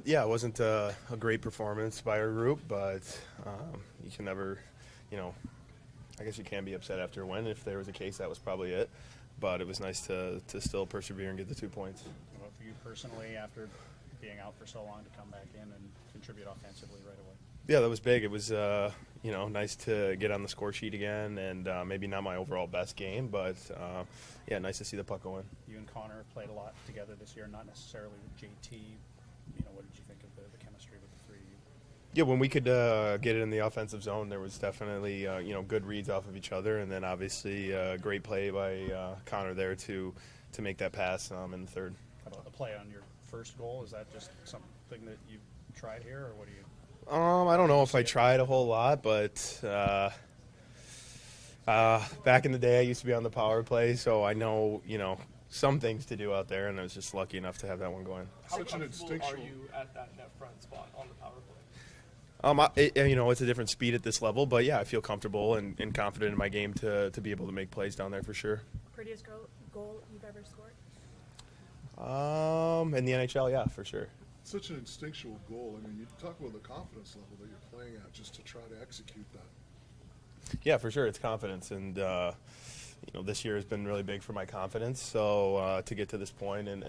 Yeah, it wasn't a great performance by our group, but you can never, I guess you can be upset after a win. If there was a case, that was probably it. But it was nice to still persevere and get the 2 points. What about for you personally, after being out for so long, to come back in and contribute offensively right away? Yeah, that was big. It was, nice to get on the score sheet again, and maybe not my overall best game, but yeah, nice to see the puck go in. You and Connor played a lot together this year, not necessarily with JT. What did you think of the chemistry with the three of you? Yeah, when we could get it in the offensive zone, there was definitely good reads off of each other, and then obviously great play by Connor there to make that pass in the third. How about the play on your first goal? Is that just something that you've tried here, or what do you? I don't know if I tried a whole lot, but back in the day I used to be on the power play, so I know, some things to do out there, and I was just lucky enough to have that one going. How comfortable are you at that net front spot on the power play? It's a different speed at this level, but yeah, I feel comfortable and confident in my game to be able to make plays down there for sure. Prettiest goal you've ever scored? In the NHL, yeah, for sure. Such an instinctual goal. I mean, you talk about the confidence level that you're playing at just to try to execute that. Yeah, for sure. It's confidence. And, this year has been really big for my confidence. So to get to this point and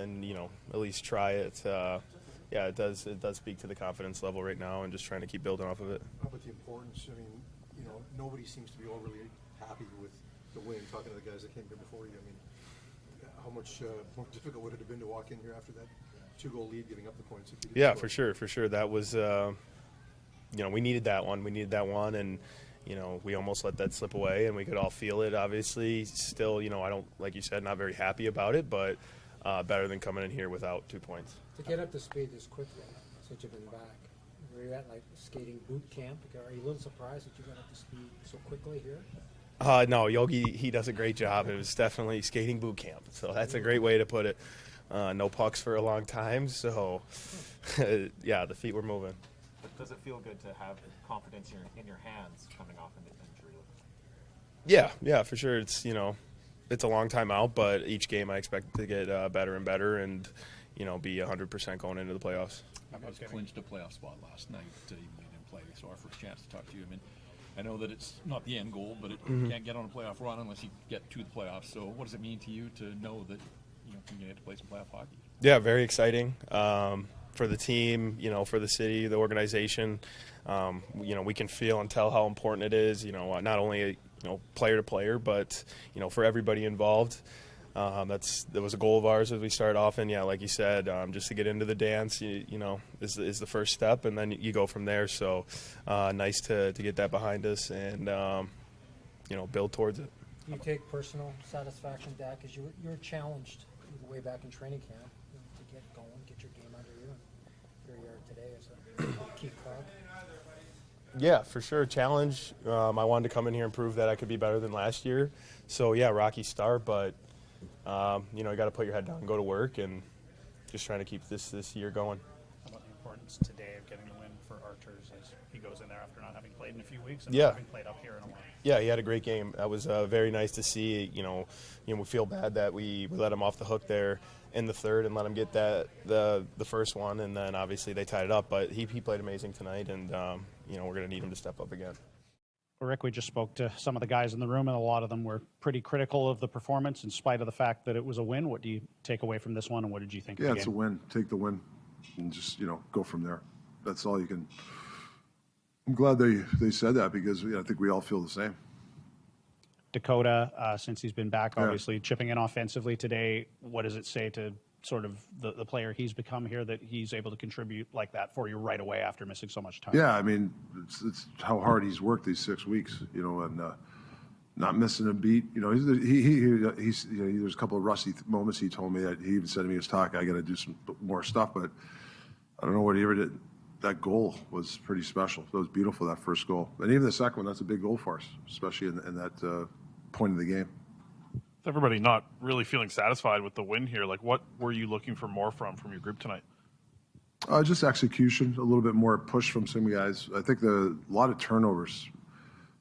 at least try it, yeah, it does speak to the confidence level right now and just trying to keep building off of it. How about the importance? I mean, nobody seems to be overly happy with the win, talking to the guys that came here before you. I mean, how much more difficult would it have been to walk in here after that 2-goal lead, giving up the points? If you didn't Yeah, score? for sure. That was, we needed that one. And, we almost let that slip away, and we could all feel it, obviously. Still, I don't, like you said, not very happy about it, but better than coming in here without 2 points. To get up to speed this quickly since you've been back, were you at like skating boot camp? Are you a little surprised that you got up to speed so quickly here? No, Yogi, he does a great job. It was definitely skating boot camp, so that's a great way to put it. No pucks for a long time, so yeah, the feet were moving. But does it feel good to have confidence in your hands coming off an injury? Yeah, for sure. It's it's a long time out, but each game I expect to get better and better, and be 100% going into the playoffs. You guys clinched a playoff spot last night, even though you didn't play. So our first chance to talk to you. I mean, I know that it's not the end goal, but you can't get on a playoff run unless you get to the playoffs. So what does it mean to you to know that you get to play some playoff hockey? Yeah, very exciting for the team, for the city, the organization. We can feel and tell how important it is. Not only player to player, but for everybody involved. That was a goal of ours as we started off, and yeah, like you said, just to get into the dance, is the first step, and then you go from there. So nice to get that behind us and build towards it. Do you take personal satisfaction, Dak, as you were challenged way back in training camp to get going, get your game under you, and here you are today as a key cog? Yeah, for sure. Challenge. I wanted to come in here and prove that I could be better than last year. So yeah, rocky start, but you got to put your head down and go to work, and just trying to keep this year going. How about the importance today of getting a win for Arturs as he goes in there after not having played in a few weeks and not having played up here in a while? Yeah, he had a great game. That was very nice to see. We feel bad that we let him off the hook there in the third and let him get the first one, and then obviously they tied it up. But he played amazing tonight, and we're going to need him to step up again. Rick, we just spoke to some of the guys in the room, and a lot of them were pretty critical of the performance in spite of the fact that it was a win. What do you take away from this one, and what did you think of the game? Yeah, it's a win. Take the win and just, go from there. That's all you can. I'm glad they said that because I think we all feel the same. Dakota, since he's been back, obviously chipping in offensively today, what does it say to sort of the player he's become here that he's able to contribute like that for you right away after missing so much time? Yeah, I mean, it's how hard he's worked these 6 weeks, and not missing a beat. He's there's a couple of rusty moments. He told me that he even said to me, "It's Tocchet, I got to do some more stuff." But I don't know what he ever did. That goal was pretty special. It was beautiful, that first goal, and even the second one. That's a big goal for us, especially in that point of the game. Everybody not really feeling satisfied with the win here. Like, what were you looking for more from your group tonight? Just execution, a little bit more push from some guys. I think a lot of turnovers,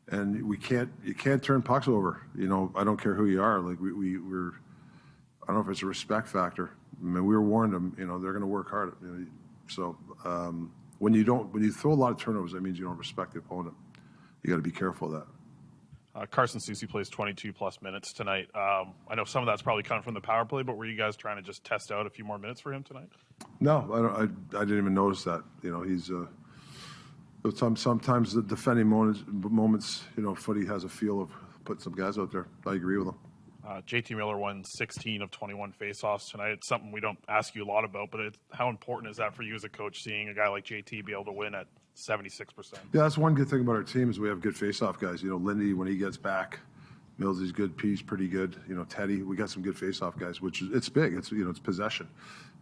and you can't turn pucks over. I don't care who you are. Like I don't know if it's a respect factor. I mean, we were warned them. They're going to work hard. So when you throw a lot of turnovers, that means you don't respect the opponent. You got to be careful of that. Carson Soucy plays 22-plus minutes tonight. I know some of that's probably coming from the power play, but were you guys trying to just test out a few more minutes for him tonight? No, I didn't even notice that. He's sometimes the defending moments, footy has a feel of putting some guys out there. I agree with him. JT Miller won 16 of 21 faceoffs tonight. It's something we don't ask you a lot about, but how important is that for you as a coach, seeing a guy like JT be able to win at 76%? Yeah, that's one good thing about our team is we have good faceoff guys. Lindy, when he gets back, Millsy's good, P's pretty good. Teddy, we got some good faceoff guys, which it's big. It's it's possession.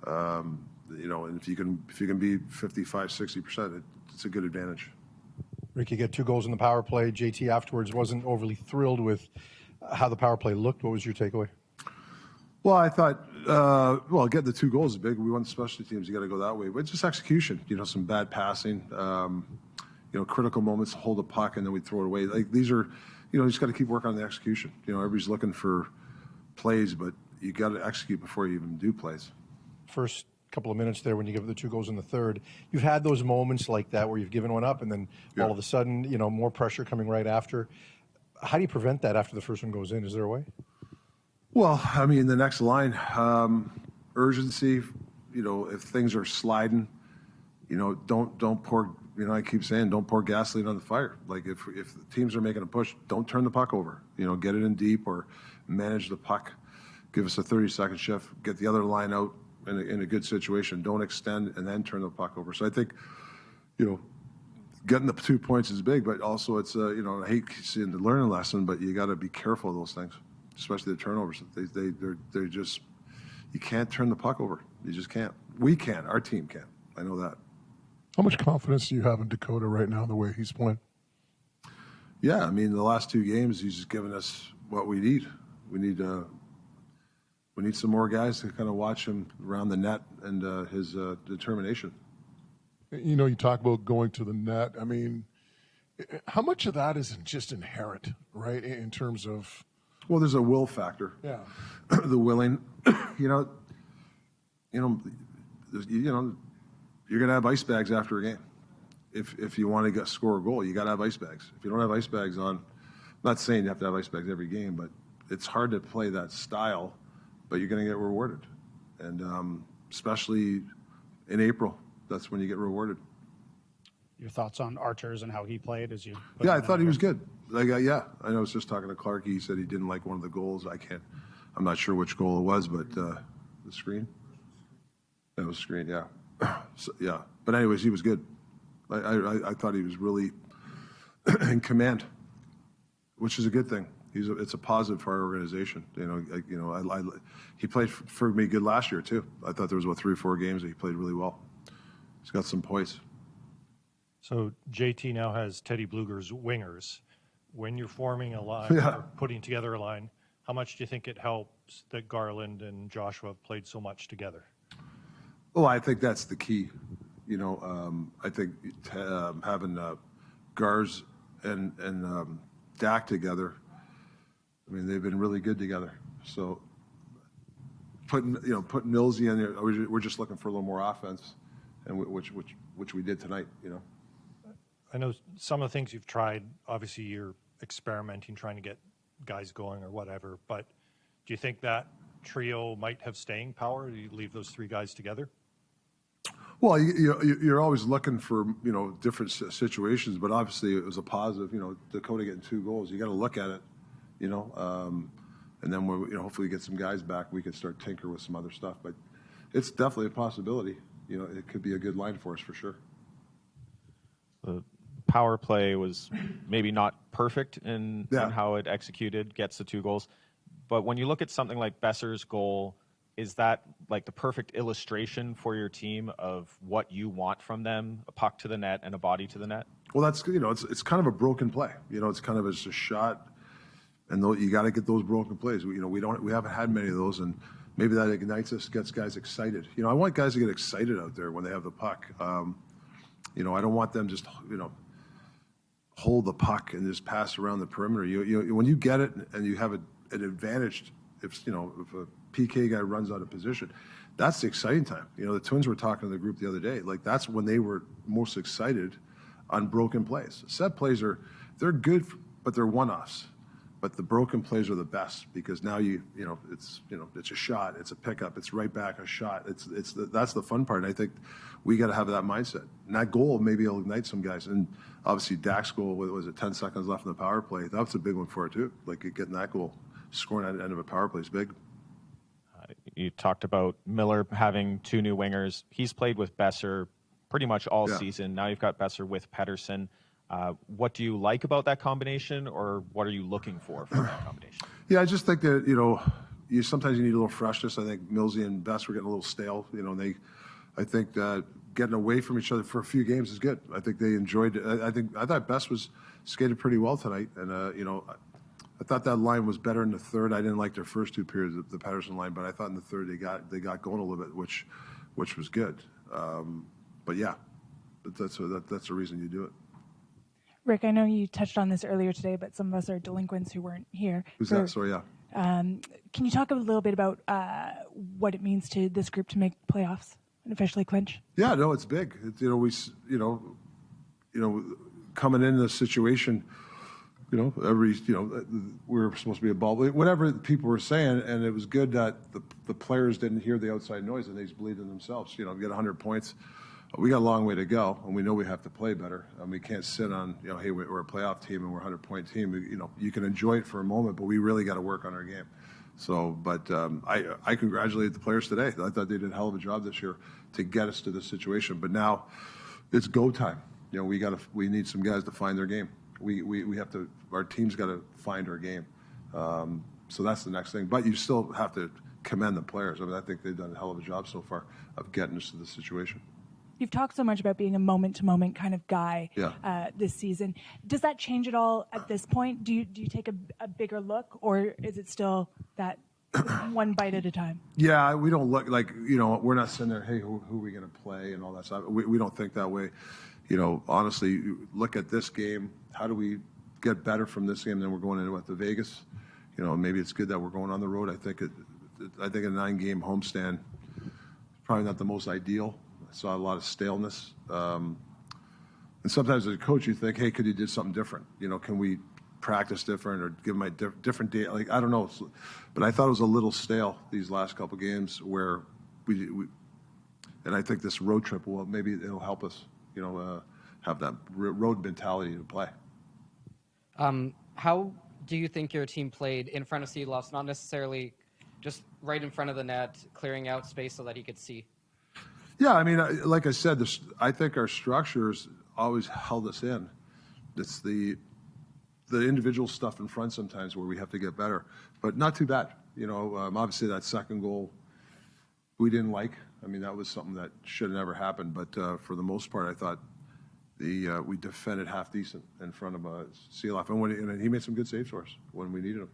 And if you can be 55, 60%, it's a good advantage. Rick, you get 2 goals in the power play. JT afterwards wasn't overly thrilled with how the power play looked. What was your takeaway? Well, I thought, getting the 2 goals is big. We won special teams. You got to go that way. But just execution, some bad passing, critical moments, hold a puck, and then we throw it away. Like these are, you just got to keep working on the execution. Everybody's looking for plays, but you got to execute before you even do plays. First couple of minutes there when you give the 2 goals in the third, you've had those moments like that where you've given one up and then all of a sudden, more pressure coming right after. How do you prevent that after the first one goes in? Is there a way? Well, I mean, the next line, urgency, if things are sliding, don't pour, I keep saying, don't pour gasoline on the fire. Like if the teams are making a push, don't turn the puck over, get it in deep or manage the puck, give us a 30-second shift, get the other line out in a good situation. Don't extend and then turn the puck over. So I think, getting the 2 points is big, but also it's, I hate seeing the learning lesson, but you got to be careful of those things, especially the turnovers. They're just, you can't turn the puck over. You just can't. We can't. Our team can't. I know that. How much confidence do you have in Dakota right now, the way he's playing? Yeah, I mean, the last 2 games, he's just given us what we need. We need some more guys to kind of watch him around the net and his determination. You talk about going to the net. I mean, how much of that is just inherent, right, in terms of? Well, there's a will factor. Yeah. The willing, you're going to have ice bags after a game. If you want to score a goal, you got to have ice bags. If you don't have ice bags on, I'm not saying you have to have ice bags every game, but it's hard to play that style, but you're going to get rewarded. And especially in April, that's when you get rewarded. Your thoughts on Arturs and how he played as you? Yeah, I thought he was good. I was just talking to Clark. He said he didn't like one of the goals. I'm not sure which goal it was, but the screen. That was screen. Yeah, so, yeah. But anyways, he was good. I thought he was really in command, which is a good thing. It's a positive for our organization. He played for me good last year too. I thought there was 3 or 4 games that he played really well. He's got some poise. So JT now has Teddy Bluger's wingers. When you're forming a line, or putting together a line, how much do you think it helps that Garland and Joshua have played so much together? Well, I think that's the key. I think having Gars and Dak together, I mean, they've been really good together. So putting Millsy in there, we're just looking for a little more offense, and which we did tonight. I know some of the things you've tried, obviously you're experimenting, trying to get guys going or whatever, but do you think that trio might have staying power? Do you leave those 3 guys together? Well, you're always looking for, different situations, but obviously it was a positive, Dakota getting 2 goals. You got to look at it, and then when hopefully get some guys back, we could start tinker with some other stuff, but it's definitely a possibility. It could be a good line for us for sure. The power play was maybe not perfect in how it executed, gets the 2 goals. But when you look at something like Besser's goal, is that like the perfect illustration for your team of what you want from them, a puck to the net and a body to the net? Well, that's, it's kind of a broken play. It's kind of a shot, and you got to get those broken plays. We haven't had many of those, and maybe that ignites us, gets guys excited. I want guys to get excited out there when they have the puck. I don't want them just, hold the puck and just pass around the perimeter. When you get it and you have an advantage, if a PK guy runs out of position, that's the exciting time. You know, the Twins were talking to the group the other day. Like, that's when they were most excited on broken plays. Set plays they're good, but they're one-offs. But the broken plays are the best because now it's a shot, it's a pickup, it's right back a shot. That's the fun part. And I think we got to have that mindset. And that goal maybe will ignite some guys. And obviously Dak's goal, what was it, 10 seconds left in the power play? That was a big one for it too. Like getting that goal, scoring at the end of a power play is big. You talked about Miller having 2 new wingers. He's played with Besser pretty much all season. Now you've got Besser with Pettersson. What do you like about that combination, or what are you looking for from that combination? Yeah, I just think that, you sometimes you need a little freshness. I think Millsy and Bess were getting a little stale. I think that getting away from each other for a few games is good. I think they enjoyed it. I thought Bess was skated pretty well tonight, and I thought that line was better in the third. I didn't like their first 2 periods of the Pettersson line, but I thought in the third they got going a little bit, which was good. But yeah, that's the reason you do it. Rick, I know you touched on this earlier today, but some of us are delinquents who weren't here. Who's that? Sorry, yeah. Can you talk a little bit about what it means to this group to make playoffs and officially clinch? Yeah, no, it's big. Coming into this situation, we were supposed to be a bubble, whatever people were saying, and it was good that the players didn't hear the outside noise and they just believed in themselves. We get 100 points. We got a long way to go, and we know we have to play better. And we can't sit on, hey, we're a playoff team and we're a 100-point team. You can enjoy it for a moment, but we really got to work on our game. So, but I congratulate the players today. I thought they did a hell of a job this year to get us to this situation. But now it's go time. We need some guys to find their game. We have to. Our team's got to find our game. So that's the next thing. But you still have to commend the players. I think they've done a hell of a job so far of getting us to this situation. You've talked so much about being a moment-to-moment kind of guy this season. Does that change at all at this point? Do you take a bigger look, or is it still that one bite at a time? Yeah, we don't look like, we're not sitting there, hey, who are we going to play and all that stuff. We don't think that way. Honestly, look at this game. How do we get better from this game than we're going into the Vegas? Maybe it's good that we're going on the road. I think a 9-game homestand is probably not the most ideal. Saw a lot of staleness. And sometimes as a coach, you think, hey, could you do something different? Can we practice different or give them a different day? Like, I don't know. But I thought it was a little stale these last couple games where and I think this road trip maybe it'll help us, have that road mentality to play. How do you think your team played in front of Seeloffs, not necessarily just right in front of the net, clearing out space so that he could see? Yeah, like I said, I think our structures always held us in. It's the individual stuff in front sometimes where we have to get better, but not too bad. Obviously that second goal we didn't like. That was something that should have never happened. But for the most part, I thought we defended half decent in front of Seeloff, and he made some good saves for us when we needed him.